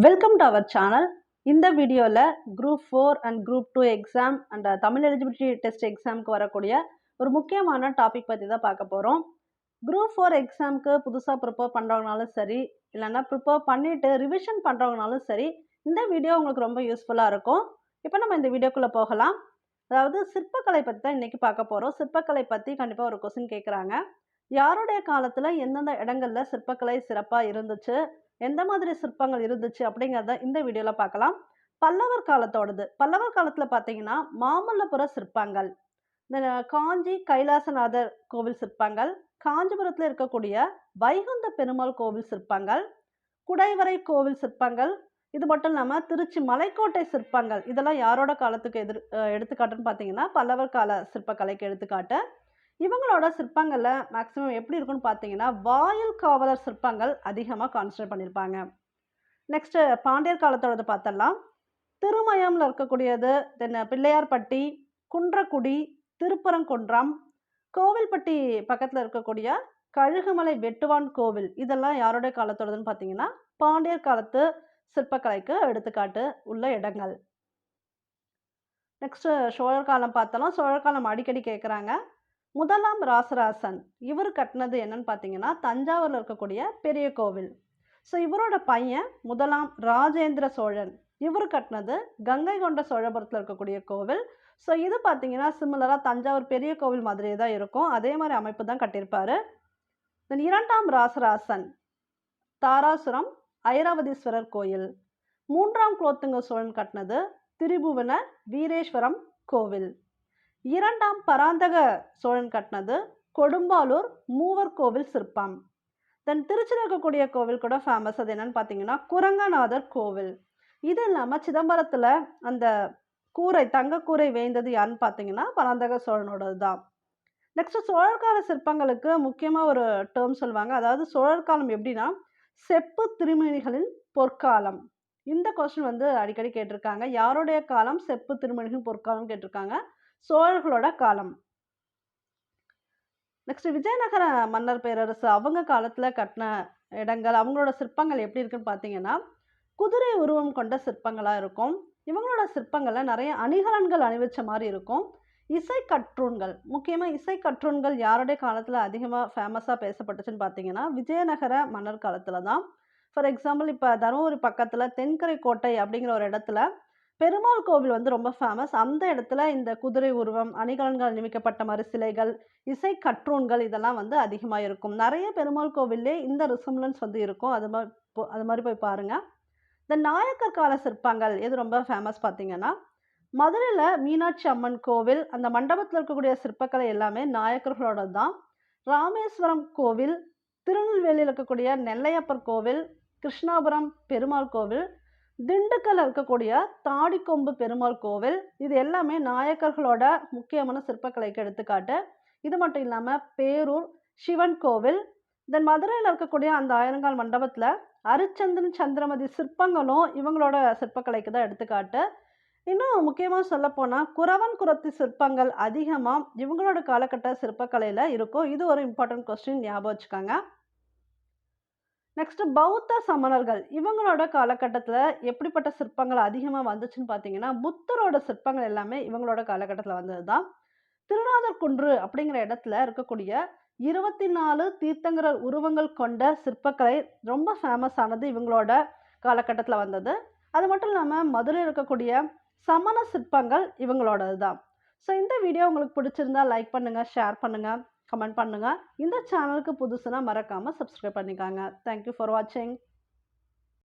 Welcome to our channel. இந்த வீடியோவில் group 4 and group 2 exam and Tamil eligibility test எக்ஸாமுக்கு வரக்கூடிய ஒரு முக்கியமான டாபிக் பற்றி தான் பார்க்க போகிறோம். குரூப் 4 எக்ஸாமுக்கு புதுசாக ப்ரிப்பேர் பண்ணுறவங்கனாலும் சரி, இல்லைன்னா ப்ரிப்பேர் பண்ணிவிட்டு ரிவிஷன் பண்ணுறவங்கனாலும் சரி, இந்த வீடியோ உங்களுக்கு ரொம்ப யூஸ்ஃபுல்லாக இருக்கும். இப்போ நம்ம இந்த வீடியோக்குள்ளே போகலாம். அதாவது சிற்பக்கலை பற்றி தான் இன்றைக்கி பார்க்க போகிறோம். சிற்பக்கலை பற்றி கண்டிப்பாக ஒரு கொஸ்டின் கேட்குறாங்க. யாருடைய காலத்தில் எந்தெந்த இடங்களில் சிற்பக்கலை சிறப்பாக இருந்துச்சு, எந்த மாதிரி சிற்பங்கள் இருந்துச்சு அப்படிங்கிறத இந்த வீடியோவில் பார்க்கலாம். பல்லவர் காலத்தோடது. பல்லவர் காலத்தில் பார்த்தீங்கன்னா மாமல்லபுர சிற்பங்கள், இந்த காஞ்சி கைலாசநாதர் கோவில் சிற்பங்கள், காஞ்சிபுரத்தில் இருக்கக்கூடிய வைகுந்த பெருமாள் கோவில் சிற்பங்கள், குடைவரை கோவில் சிற்பங்கள், இது மட்டும் இல்லாமல் திருச்சி மலைக்கோட்டை சிற்பங்கள், இதெல்லாம் யாரோட காலத்துக்கு எடுத்துக்காட்டுன்னு பார்த்தீங்கன்னா பல்லவர் கால சிற்பக்கலைக்கு எடுத்துக்காட்டு. இவங்களோட சிற்பங்களில் மேக்ஸிமம் எப்படி இருக்குன்னு பார்த்தீங்கன்னா வாயில் காவலர் சிற்பங்கள் அதிகமாக கான்சன்ட்ரேட் பண்ணியிருப்பாங்க. நெக்ஸ்ட்டு பாண்டியர் காலத்தோடது பார்த்தலாம். திருமயம்ல இருக்கக்கூடியது, தென் பிள்ளையார்பட்டி, குன்றக்குடி, திருப்பரங்குன்றம், கோவில்பட்டி பக்கத்தில் இருக்கக்கூடிய கழுகுமலை வெட்டுவான் கோவில், இதெல்லாம் யாரோடைய காலத்தோடதுன்னு பார்த்தீங்கன்னா பாண்டியர் காலத்து சிற்பக்கலைக்கு எடுத்துக்காட்டு உள்ள இடங்கள். நெக்ஸ்ட்டு சோழர் காலம் பார்த்தலாம். சோழர் காலம் அடிக்கடி கேட்குறாங்க. முதலாம் ராசராசன் இவர் கட்டினது என்னன்னு பார்த்தீங்கன்னா தஞ்சாவூரில் இருக்கக்கூடிய பெரிய கோவில். ஸோ இவரோட பையன் முதலாம் ராஜேந்திர சோழன், இவர் கட்டினது கங்கை கொண்ட சோழபுரத்தில் இருக்கக்கூடிய கோவில். ஸோ இது பார்த்தீங்கன்னா சிமிலராக தஞ்சாவூர் பெரிய கோவில் மாதிரியே தான் இருக்கும். அதே மாதிரி அமைப்பு தான் கட்டியிருப்பார். தென் இரண்டாம் ராசராசன் தாராசுரம் ஐராவதீஸ்வரர் கோயில். மூன்றாம் குலோத்துங்க சோழன் கட்டினது திரிபுவன வீரேஸ்வரம் கோவில். இரண்டாம் பராந்தக சோழன் கட்டினது கொடும்பாலூர் மூவர் கோவில் சிற்பம். தென் திருச்சியில் இருக்கக்கூடிய கோவில் கூட ஃபேமஸ். அது என்னன்னு பார்த்தீங்கன்னா குரங்கநாதர் கோவில். இது இல்லாமல் சிதம்பரத்தில் அந்த கூரை, தங்க கூரை வேய்ந்தது யாருன்னு பார்த்தீங்கன்னா பராந்தக சோழனோடது தான். நெக்ஸ்ட் சோழர் கால சிற்பங்களுக்கு முக்கியமாக ஒரு டேர்ம் சொல்லுவாங்க. அதாவது சோழர் காலம் எப்படின்னா செப்பு திருமணிகளின் பொற்காலம். இந்த கொஸ்டின் அடிக்கடி கேட்டிருக்காங்க. யாருடைய காலம் செப்பு திருமணிகளின் பொற்காலம் கேட்டிருக்காங்க. சோழர்களோட காலம். நெக்ஸ்ட் விஜயநகர மன்னர் பேரரசு அவங்க காலத்தில் கட்டின இடங்கள், அவங்களோட சிற்பங்கள் எப்படி இருக்குன்னு பார்த்தீங்கன்னா குதிரை உருவம் கொண்ட சிற்பங்களாக இருக்கும். இவங்களோட சிற்பங்களில் நிறைய அணிகலன்கள் அணிவிச்ச மாதிரி இருக்கும். இசை கற்றூன்கள், முக்கியமாக இசை கற்றூன்கள் யாருடைய காலத்தில் அதிகமாக ஃபேமஸாக பேசப்பட்டுச்சுன்னு பார்த்தீங்கன்னா விஜயநகர மன்னர் காலத்தில் தான். ஃபார் எக்ஸாம்பிள் இப்போ தருமபுரி பக்கத்தில் தென்கரை கோட்டை அப்படிங்கிற ஒரு இடத்துல பெருமாள் கோவில் ரொம்ப ஃபேமஸ். அந்த இடத்துல இந்த குதிரை உருவம், அணிகலன்கள் அணிவிக்கப்பட்ட மாதிரி சிலைகள், இசை கற்றூன்கள் இதெல்லாம் அதிகமாக இருக்கும். நிறைய பெருமாள் கோவிலே இந்த ரிசம்லன்ஸ் இருக்கும். அது மாதிரி போய் பாருங்க. இந்த நாயக்கர் கால சிற்பங்கள் எது ரொம்ப ஃபேமஸ் பார்த்தீங்கன்னா மதுரையில் மீனாட்சி அம்மன் கோவில், அந்த மண்டபத்தில் இருக்கக்கூடிய சிற்பக்கலை எல்லாமே நாயக்கர்களோட தான். ராமேஸ்வரம் கோவில், திருநெல்வேலியில் இருக்கக்கூடிய நெல்லையப்பர் கோவில், கிருஷ்ணாபுரம் பெருமாள் கோவில், திண்டுக்கல் இருக்கக்கூடிய தாடிக்கொம்பு பெருமாள் கோவில், இது எல்லாமே நாயக்கர்களோட முக்கியமான சிற்பக்கலைக்கு எடுத்துக்காட்டு. இது மட்டும் இல்லாமல் பேரூர் சிவன் கோவில், தென் மதுரையில் இருக்கக்கூடிய அந்த ஆயிரங்கால் மண்டபத்தில் அரிச்சந்திரன் சந்திரமதி சிற்பங்களும் இவங்களோட சிற்பக்கலைக்கு தான் எடுத்துக்காட்டு. இன்னும் முக்கியமாக சொல்லப்போனால் குறவன் குரத்தி சிற்பங்கள் அதிகமாக இவங்களோட காலகட்ட சிற்பக்கலையில் இருக்கும். இது ஒரு இம்பார்ட்டன்ட் கொஸ்டின், ஞாபகம் வச்சுக்கோங்க. நெக்ஸ்ட் பௌத்த சமணர்கள் இவங்களோட காலகட்டத்தில் எப்படிப்பட்ட சிற்பங்கள் அதிகமாக வந்துச்சுன்னு பார்த்தீங்கன்னா புத்தரோட சிற்பங்கள் எல்லாமே இவங்களோட காலகட்டத்தில் வந்தது தான். திருநாதர் குன்று அப்படிங்கிற இடத்துல இருக்கக்கூடிய 24 தீர்த்தங்கரர் உருவங்கள் கொண்ட சிற்பக்கலை ரொம்ப ஃபேமஸ் ஆனது இவங்களோட காலகட்டத்தில் வந்தது. அது மட்டும் இல்லாமல் மதுரையில் இருக்கக்கூடிய சமண சிற்பங்கள் இவங்களோடது தான். ஸோ இந்த வீடியோ உங்களுக்கு பிடிச்சிருந்தா லைக் பண்ணுங்கள், ஷேர் பண்ணுங்கள், கமெண்ட் பண்ணுங்கள். இந்த சேனலுக்கு புதுசுனா மறக்காமல் சப்ஸ்கிரைப் பண்ணிக்காங்க. தேங்க்யூ ஃபார் வாட்சிங்.